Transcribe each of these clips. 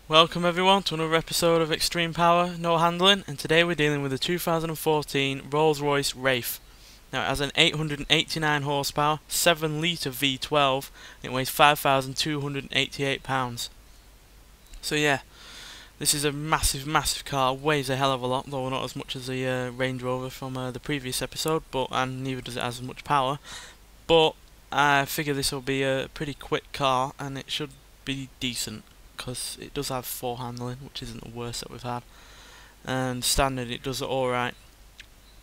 Welcome everyone to another episode of Extreme Power, No Handling, and today we're dealing with the 2014 Rolls-Royce Wraith. Now it has an 889 horsepower, 7 litre V12, and it weighs 5,288 pounds. So yeah, this is a massive car, weighs a hell of a lot, though not as much as the Range Rover from the previous episode, and neither does it have as much power. But I figure this will be a pretty quick car, and it should be decent, because it does have 4 handling, which isn't the worst that we've had, and standard it does it alright.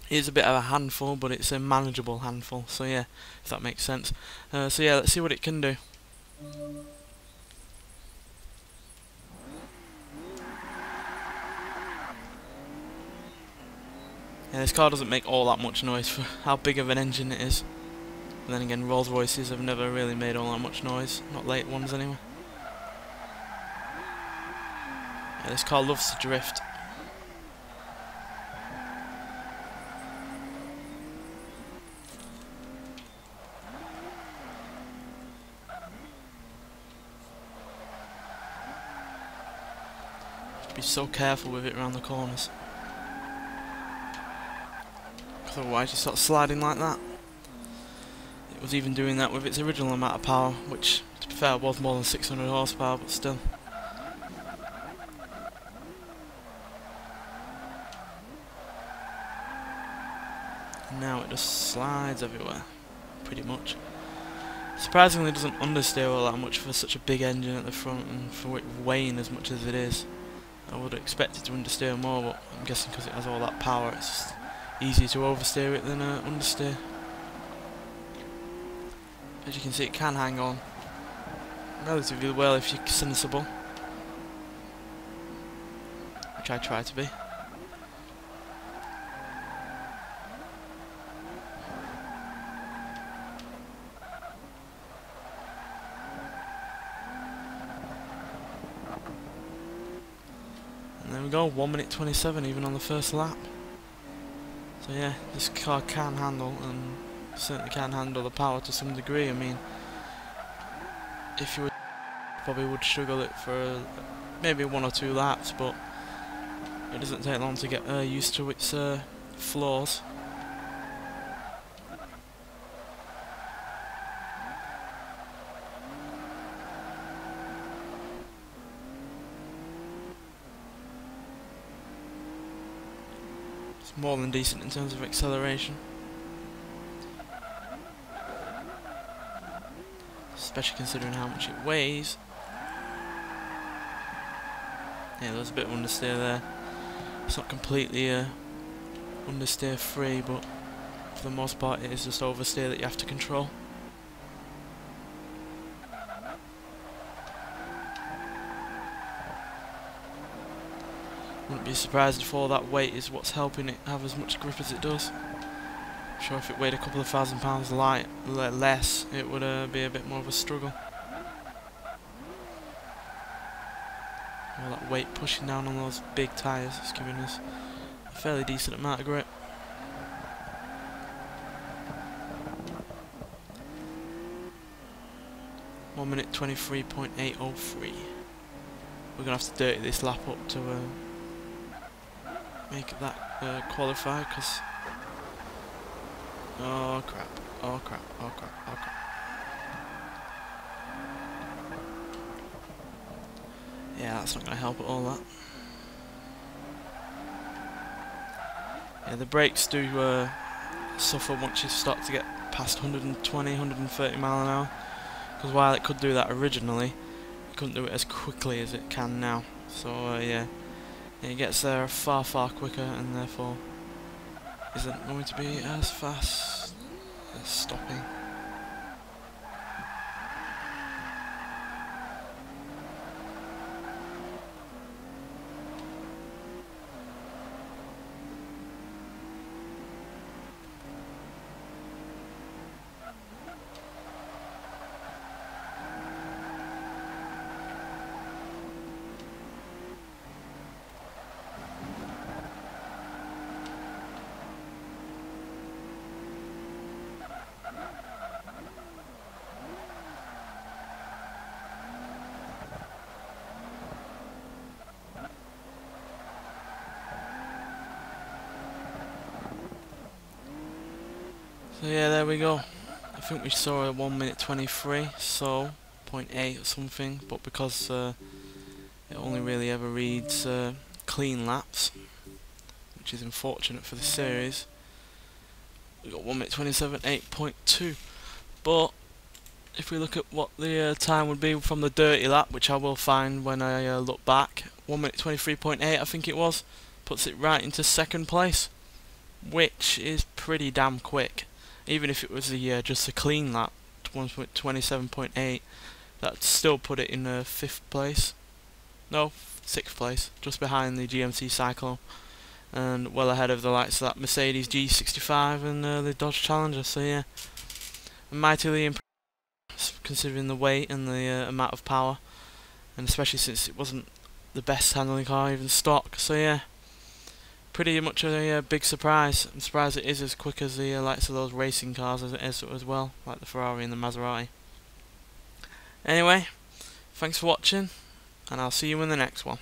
It is a bit of a handful, but it's a manageable handful, so yeah, if that makes sense. So yeah, let's see what it can do. Yeah, this car doesn't make all that much noise for how big of an engine it is. But then again, Rolls-Royces have never really made all that much noise, not late ones anyway. Yeah, this car loves to drift. Have to be so careful with it around the corners, because otherwise you start sliding like that. It was even doing that with its original amount of power, which, to be fair, was more than 600 horsepower, but still. Now it just slides everywhere, pretty much. Surprisingly, it doesn't understeer all that much for such a big engine at the front, and for it weighing as much as it is. I would have expected to understeer more, but I'm guessing because it has all that power, it's just easier to oversteer it than understeer. As you can see, it can hang on relatively well if you're sensible, which I try to be. And there we go, 1 minute 27 even on the first lap. So yeah, this car can handle, and certainly can handle the power to some degree. I mean, if you would, probably would struggle it for maybe 1 or 2 laps, but it doesn't take long to get used to its flaws. It's more than decent in terms of acceleration, especially considering how much it weighs. Yeah, there's a bit of understeer there. It's not completely understeer free, but for the most part it is just oversteer that you have to control. Wouldn't be surprised if all that weight is what's helping it have as much grip as it does. I'm sure if it weighed a couple of £1,000 less, it would be a bit more of a struggle. All that weight pushing down on those big tyres is giving us a fairly decent amount of grip. One minute 23.803. We're gonna have to dirty this lap up to make that qualify, because oh crap, oh crap, oh crap, oh crap. Yeah, that's not going to help at all, that. Yeah, the brakes do suffer once you start to get past 120, 130 mile an hour, because while it could do that originally, it couldn't do it as quickly as it can now. So yeah, it gets there far quicker, and therefore isn't going to be as fast as stopping. So yeah, there we go. I think we saw a 1 minute 23, so 0.8 or something, but because it only really ever reads clean laps, which is unfortunate for the series, we got 1 minute 27, 8.2. But if we look at what the time would be from the dirty lap, which I will find when I look back, 1 minute 23.8 I think it was, puts it right into second place, which is pretty damn quick. Even if it was just a clean lap, 27.8, that still put it in 5th place. No, 6th place, just behind the GMC Syclone, and well ahead of the likes of that Mercedes G65 and the Dodge Challenger. So yeah, mightily impressive considering the weight and the amount of power, and especially since it wasn't the best handling car even stock. So yeah, pretty much a big surprise. I'm surprised it is as quick as the likes of those racing cars as well, like the Ferrari and the Maserati. Anyway, thanks for watching, and I'll see you in the next one.